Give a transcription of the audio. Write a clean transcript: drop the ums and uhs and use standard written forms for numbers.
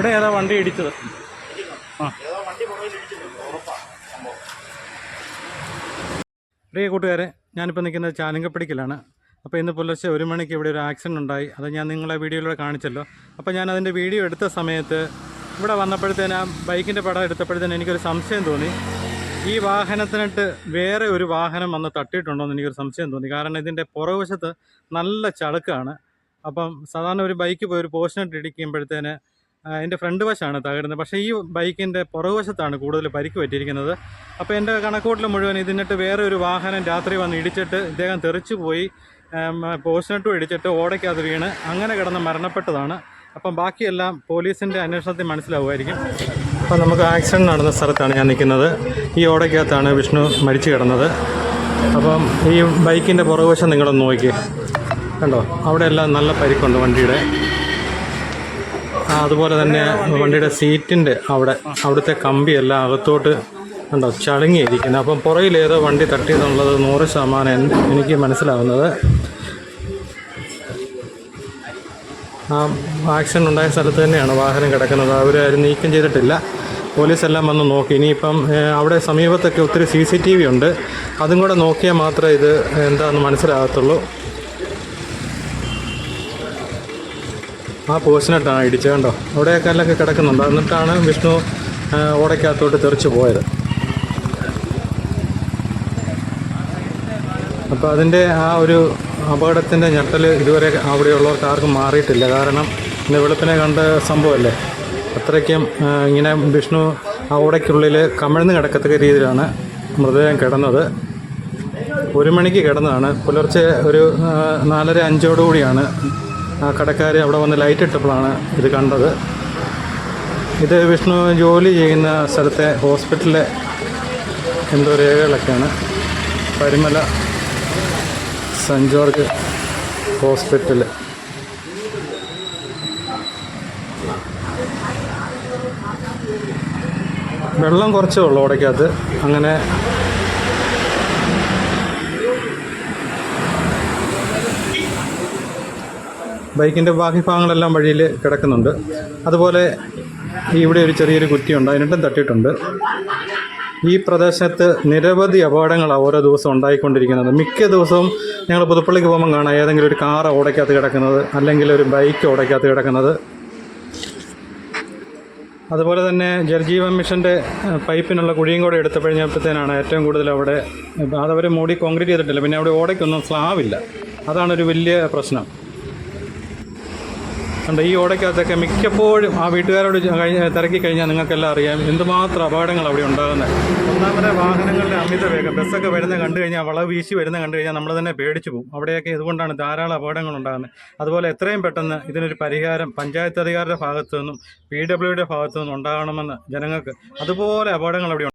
ഇവിടെ ഏതാ വണ്ടി ഇടിച്ചത്? ആ, പ്രിയ കൂട്ടുകാരെ, ഞാനിപ്പോൾ നിൽക്കുന്നത് ചാലിങ്കപ്പടിക്കലാണ്. അപ്പോൾ ഇന്ന് പുലർച്ചെ 1 മണിക്ക് ഇവിടെ ഒരു ആക്സിഡൻ്റ് ഉണ്ടായി. അത് ഞാൻ നിങ്ങളെ വീഡിയോയിലൂടെ കാണിച്ചല്ലോ. അപ്പോൾ ഞാൻ അതിൻ്റെ വീഡിയോ എടുത്ത സമയത്ത് ഇവിടെ വന്നപ്പോഴത്തേന് ആ ബൈക്കിൻ്റെ പടം എടുത്തപ്പോഴത്തേന് എനിക്കൊരു സംശയം തോന്നി. ഈ വാഹനത്തിനിട്ട് വേറെ ഒരു വാഹനം വന്ന് തട്ടിയിട്ടുണ്ടോ എന്ന് എനിക്കൊരു സംശയം തോന്നി. കാരണം ഇതിൻ്റെ പുറകുവശത്ത് നല്ല ചളുക്കാണ്. അപ്പം സാധാരണ ഒരു ബൈക്ക് പോയി ഒരു പോസ്റ്റിനിട്ട് ഇടിക്കുമ്പോഴത്തേന് എൻ്റെ ഫ്രണ്ട് വശമാണ് തകരുന്നത്. പക്ഷേ ഈ ബൈക്കിൻ്റെ പുറകുവശത്താണ് കൂടുതൽ പരിക്ക് പറ്റിയിരിക്കുന്നത്. അപ്പോൾ എൻ്റെ കണക്കൂട്ടൽ മുഴുവൻ ഇതിനിട്ട് വേറെ ഒരു വാഹനം രാത്രി വന്ന് ഇടിച്ചിട്ട് ഇദ്ദേഹം തെറിച്ചു പോയി, പോസ്റ്റിനിട്ടും ഇടിച്ചിട്ട് ഓടയ്ക്കകത്ത് വീണ് അങ്ങനെ കിടന്ന് മരണപ്പെട്ടതാണ്. അപ്പം ബാക്കിയെല്ലാം പോലീസിൻ്റെ അന്വേഷണത്തിൽ മനസ്സിലാവുമായിരിക്കും. അപ്പോൾ നമുക്ക് ആക്സിഡൻറ്റ് നടന്ന സ്ഥലത്താണ് ഞാൻ നിൽക്കുന്നത്. ഈ ഓടയ്ക്കകത്താണ് വിഷ്ണു മരിച്ചു കിടന്നത്. അപ്പം ഈ ബൈക്കിൻ്റെ പുറകുവശം നിങ്ങളൊന്ന് നോക്കിയേ, കണ്ടോ? അവിടെയെല്ലാം നല്ല പരിക്കുണ്ട് വണ്ടിയുടെ. അതുപോലെ തന്നെ വണ്ടിയുടെ സീറ്റിൻ്റെ അവിടുത്തെ കമ്പിയെല്ലാം അകത്തോട്ട് കണ്ടോ ചളുങ്ങിയിരിക്കുന്നത്. അപ്പം പുറകിലേതോ വണ്ടി തട്ടിയെന്നുള്ളത് 100% എനിക്ക് മനസ്സിലാവുന്നത്. ആ ആക്സിഡൻ്റ് ഉണ്ടായ സ്ഥലത്ത് തന്നെയാണ് വാഹനം കിടക്കുന്നത്. അവരാരും നീക്കം ചെയ്തിട്ടില്ല. പോലീസെല്ലാം വന്ന് നോക്കി. ഇനിയിപ്പം അവിടെ സമീപത്തൊക്കെ ഒത്തിരി CCTV ഉണ്ട്. അതും കൂടെ നോക്കിയാൽ മാത്രമേ ഇത് എന്താണെന്ന് മനസ്സിലാകത്തുള്ളൂ. ആ പോസ്റ്റിനിട്ടാണ് ഇടിച്ചത്, കണ്ടോ? അവിടെ കല്ലൊക്കെ കിടക്കുന്നുണ്ട്. എന്നിട്ടാണ് വിഷ്ണു ഓടയ്ക്കകത്തോട്ട് തെറിച്ച് പോയത്. അപ്പോൾ അതിൻ്റെ ആ ഒരു അപകടത്തിൻ്റെ ഞെട്ടൽ ഇതുവരെ അവിടെയുള്ളവർക്ക് ആർക്കും മാറിയിട്ടില്ല. കാരണം ഇന്ന് വെളുപ്പിനെ കണ്ട സംഭവമല്ലേ, അത്രയ്ക്കും ഇങ്ങനെ വിഷ്ണു ആ ഓടയ്ക്കുള്ളിൽ കമിഴ്ന്ന് കിടക്കത്തക്ക രീതിയിലാണ് മൃതദേഹം കിടന്നത്. 1 മണിക്ക് കിടന്നതാണ്. പുലർച്ചെ ഒരു 4:05 കടക്കാർ അവിടെ വന്ന് ലൈറ്റ് ഇട്ടപ്പോഴാണ് ഇത് കണ്ടത്. ഇത് വിഷ്ണു ജോലി ചെയ്യുന്ന സ്ഥലത്തെ ഹോസ്പിറ്റലിലെ എന്തോ രേഖകളൊക്കെയാണ്. Parumala saint George hospital. വെള്ളം കുറച്ചേ ഉള്ളൂ ഓടയ്ക്കകത്ത്. അങ്ങനെ ബൈക്കിൻ്റെ ബാക്കി ഭാഗങ്ങളെല്ലാം വഴിയിൽ കിടക്കുന്നുണ്ട്. അതുപോലെ ഇവിടെ ഒരു ചെറിയൊരു കുറ്റിയുണ്ട്, അതിനിട്ടും തട്ടിയിട്ടുണ്ട്. ഈ പ്രദേശത്ത് നിരവധി അപകടങ്ങളാണ് ഓരോ ദിവസവും ഉണ്ടായിക്കൊണ്ടിരിക്കുന്നത്. മിക്ക ദിവസവും ഞങ്ങൾ പുതുപ്പള്ളിക്ക് പോകുമ്പം കാണാം ഏതെങ്കിലും ഒരു കാർ ഓടയ്ക്കകത്ത് കിടക്കുന്നത്, അല്ലെങ്കിൽ ഒരു ബൈക്ക് ഓടയ്ക്കകത്ത് കിടക്കുന്നത്. അതുപോലെ തന്നെ ജലജീവൻ മിഷൻ്റെ പൈപ്പിനുള്ള കുഴിയും കൂടെ എടുത്തപ്പോഴത്തേനാണ് ഏറ്റവും കൂടുതൽ അവിടെ അതവർ മൂടി കോൺക്രീറ്റ് ചെയ്തിട്ടില്ല. പിന്നെ അവിടെ ഓടയ്ക്കൊന്നും സ്ലാവില്ല. അതാണൊരു വലിയ പ്രശ്നം. ഉണ്ട്. ഈ ഓടയ്ക്കകത്തൊക്കെ മിക്കപ്പോഴും ആ വീട്ടുകാരോട് തിരക്കി കഴിഞ്ഞാൽ നിങ്ങൾക്കെല്ലാം അറിയാം എന്തുമാത്രം അപകടങ്ങൾ അവിടെ ഉണ്ടാകുന്നത്. ഒന്നാമത്തെ വാഹനങ്ങളുടെ അമിത വേഗം, ബസ്സൊക്കെ വരുന്നത് കണ്ടു കഴിഞ്ഞാൽ, വളവ് വീശി വരുന്നത് കണ്ടു കഴിഞ്ഞാൽ നമ്മൾ തന്നെ പേടിച്ചു പോകും. അവിടെയൊക്കെ ഇതുകൊണ്ടാണ് ധാരാളം അപകടങ്ങൾ ഉണ്ടാകുന്നത്. അതുപോലെ എത്രയും പെട്ടെന്ന് ഇതിനൊരു പരിഹാരം പഞ്ചായത്ത് അധികാരിയുടെ ഭാഗത്തു നിന്നും PWയുടെ ഭാഗത്തു നിന്നും ഉണ്ടാകണമെന്ന് ജനങ്ങൾക്ക്. അതുപോലെ അപകടങ്ങൾ അവിടെ